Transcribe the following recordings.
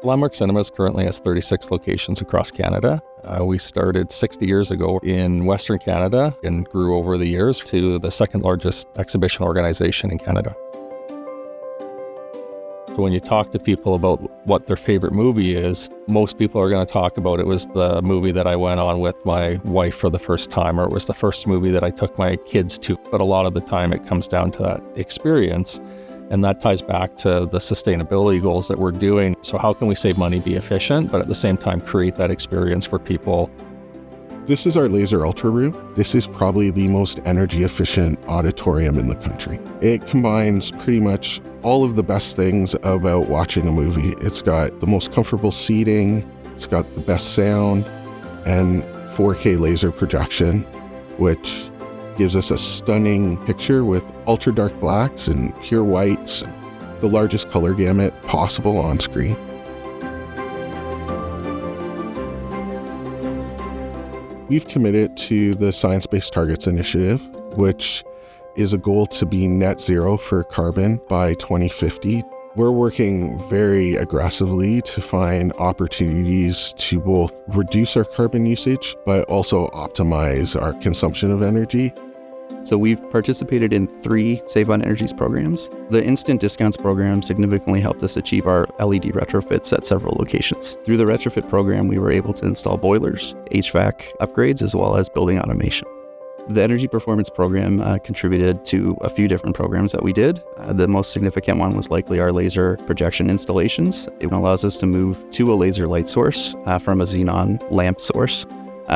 Landmark Cinemas currently has 36 locations across Canada. We started 60 years ago in Western Canada and grew over the years to the second largest exhibition organization in Canada. So when you talk to people about what their favorite movie is, most people are going to talk about it was the movie that I went on with my wife for the first time, or it was the first movie that I took my kids to. But a lot of the time it comes down to that experience. And that ties back to the sustainability goals that we're doing. So how can we save money, be efficient, but at the same time create that experience for people? This is our laser ultra room. This is probably the most energy efficient auditorium in the country. It combines pretty much all of the best things about watching a movie. It's got the most comfortable seating, it's got the best sound, and 4K laser projection, which gives us a stunning picture with ultra dark blacks and pure whites, the largest color gamut possible on screen. We've committed to the Science Based Targets Initiative, which is a goal to be net zero for carbon by 2050. We're working very aggressively to find opportunities to both reduce our carbon usage, but also optimize our consumption of energy. So we've participated in 3 Save on Energy's programs. The Instant Discounts program significantly helped us achieve our LED retrofits at several locations. Through the retrofit program, we were able to install boilers, HVAC upgrades, as well as building automation. The Energy Performance Program contributed to a few different programs that we did. The most significant one was likely our laser projection installations. It allows us to move to a laser light source from a xenon lamp source.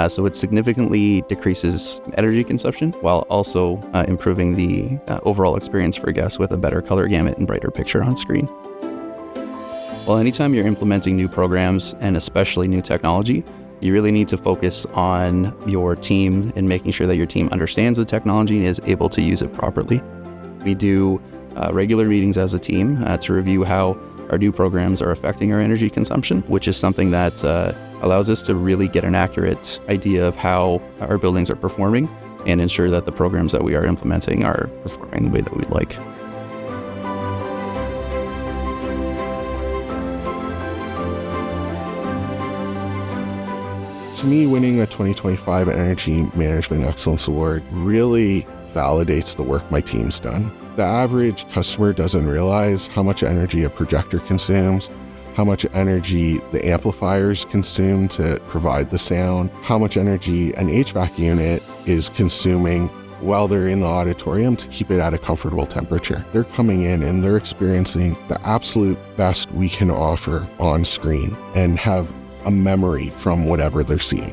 So it significantly decreases energy consumption while also improving the overall experience for guests with a better color gamut and brighter picture on screen. Well, anytime you're implementing new programs and especially new technology, you really need to focus on your team and making sure that your team understands the technology and is able to use it properly. We do regular meetings as a team to review how our new programs are affecting our energy consumption, which is something that allows us to really get an accurate idea of how our buildings are performing and ensure that the programs that we are implementing are performing the way that we'd like. To me, winning a 2025 Energy Management Excellence Award really validates the work my team's done. The average customer doesn't realize how much energy a projector consumes, how much energy the amplifiers consume to provide the sound, how much energy an HVAC unit is consuming while they're in the auditorium to keep it at a comfortable temperature. They're coming in and they're experiencing the absolute best we can offer on screen and have a memory from whatever they're seeing.